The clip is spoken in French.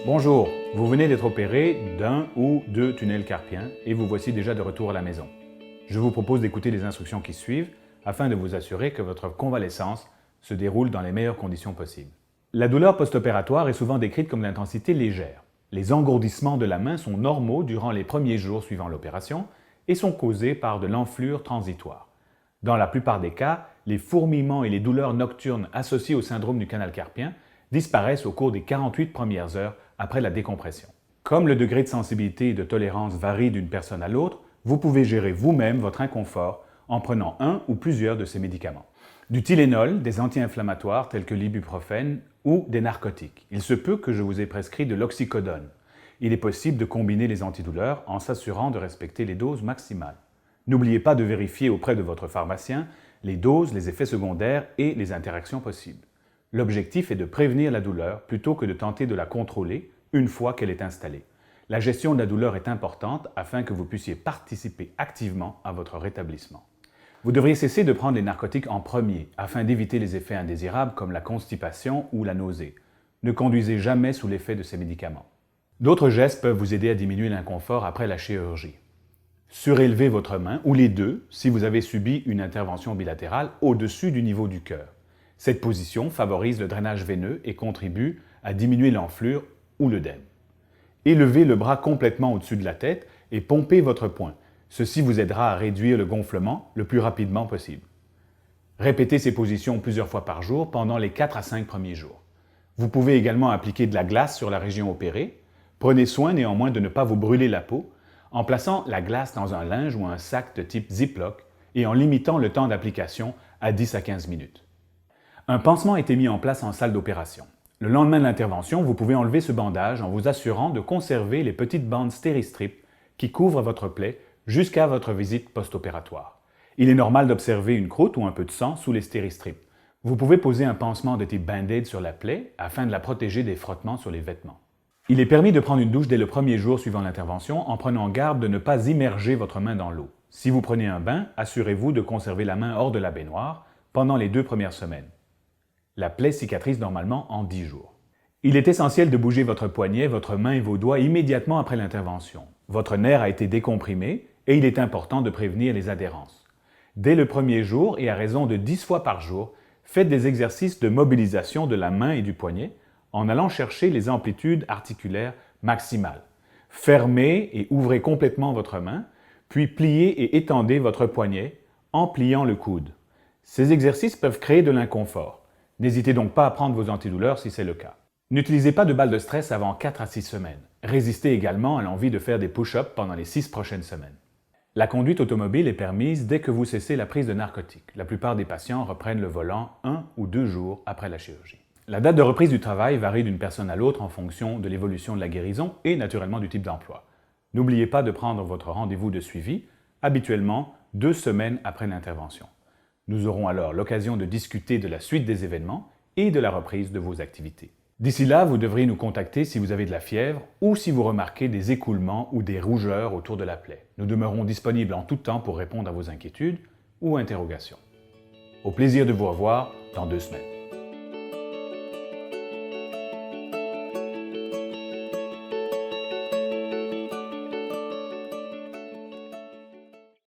Bonjour, vous venez d'être opéré d'un ou deux tunnels carpiens et vous voici déjà de retour à la maison. Je vous propose d'écouter les instructions qui suivent afin de vous assurer que votre convalescence se déroule dans les meilleures conditions possibles. La douleur post-opératoire est souvent décrite comme d'intensité légère. Les engourdissements de la main sont normaux durant les premiers jours suivant l'opération et sont causés par de l'enflure transitoire. Dans la plupart des cas, les fourmillements et les douleurs nocturnes associées au syndrome du canal carpien disparaissent au cours des 48 premières heures après la décompression. Comme le degré de sensibilité et de tolérance varie d'une personne à l'autre, vous pouvez gérer vous-même votre inconfort en prenant un ou plusieurs de ces médicaments. Du Tylenol, des anti-inflammatoires tels que l'ibuprofène ou des narcotiques. Il se peut que je vous ai prescrit de l'oxycodone. Il est possible de combiner les antidouleurs en s'assurant de respecter les doses maximales. N'oubliez pas de vérifier auprès de votre pharmacien les doses, les effets secondaires et les interactions possibles. L'objectif est de prévenir la douleur plutôt que de tenter de la contrôler une fois qu'elle est installée. La gestion de la douleur est importante afin que vous puissiez participer activement à votre rétablissement. Vous devriez cesser de prendre les narcotiques en premier afin d'éviter les effets indésirables comme la constipation ou la nausée. Ne conduisez jamais sous l'effet de ces médicaments. D'autres gestes peuvent vous aider à diminuer l'inconfort après la chirurgie. Surélevez votre main ou les deux si vous avez subi une intervention bilatérale au-dessus du niveau du cœur. Cette position favorise le drainage veineux et contribue à diminuer l'enflure ou l'œdème. Élevez le bras complètement au-dessus de la tête et pompez votre poing. Ceci vous aidera à réduire le gonflement le plus rapidement possible. Répétez ces positions plusieurs fois par jour pendant les 4 à 5 premiers jours. Vous pouvez également appliquer de la glace sur la région opérée. Prenez soin néanmoins de ne pas vous brûler la peau en plaçant la glace dans un linge ou un sac de type Ziploc et en limitant le temps d'application à 10 à 15 minutes. Un pansement a été mis en place en salle d'opération. Le lendemain de l'intervention, vous pouvez enlever ce bandage en vous assurant de conserver les petites bandes Steri-Strip qui couvrent votre plaie jusqu'à votre visite post-opératoire. Il est normal d'observer une croûte ou un peu de sang sous les Steri-Strip. Vous pouvez poser un pansement de type Band-Aid sur la plaie afin de la protéger des frottements sur les vêtements. Il est permis de prendre une douche dès le premier jour suivant l'intervention en prenant garde de ne pas immerger votre main dans l'eau. Si vous prenez un bain, assurez-vous de conserver la main hors de la baignoire pendant les 2 premières semaines. La plaie cicatrise normalement en 10 jours. Il est essentiel de bouger votre poignet, votre main et vos doigts immédiatement après l'intervention. Votre nerf a été décomprimé et il est important de prévenir les adhérences. Dès le premier jour et à raison de 10 fois par jour, faites des exercices de mobilisation de la main et du poignet en allant chercher les amplitudes articulaires maximales. Fermez et ouvrez complètement votre main, puis pliez et étendez votre poignet en pliant le coude. Ces exercices peuvent créer de l'inconfort. N'hésitez donc pas à prendre vos antidouleurs si c'est le cas. N'utilisez pas de balles de stress avant 4 à 6 semaines. Résistez également à l'envie de faire des push-ups pendant les 6 prochaines semaines. La conduite automobile est permise dès que vous cessez la prise de narcotiques. La plupart des patients reprennent le volant 1 ou 2 jours après la chirurgie. La date de reprise du travail varie d'une personne à l'autre en fonction de l'évolution de la guérison et naturellement du type d'emploi. N'oubliez pas de prendre votre rendez-vous de suivi, habituellement 2 semaines après l'intervention. Nous aurons alors l'occasion de discuter de la suite des événements et de la reprise de vos activités. D'ici là, vous devriez nous contacter si vous avez de la fièvre ou si vous remarquez des écoulements ou des rougeurs autour de la plaie. Nous demeurons disponibles en tout temps pour répondre à vos inquiétudes ou interrogations. Au plaisir de vous revoir dans 2 semaines.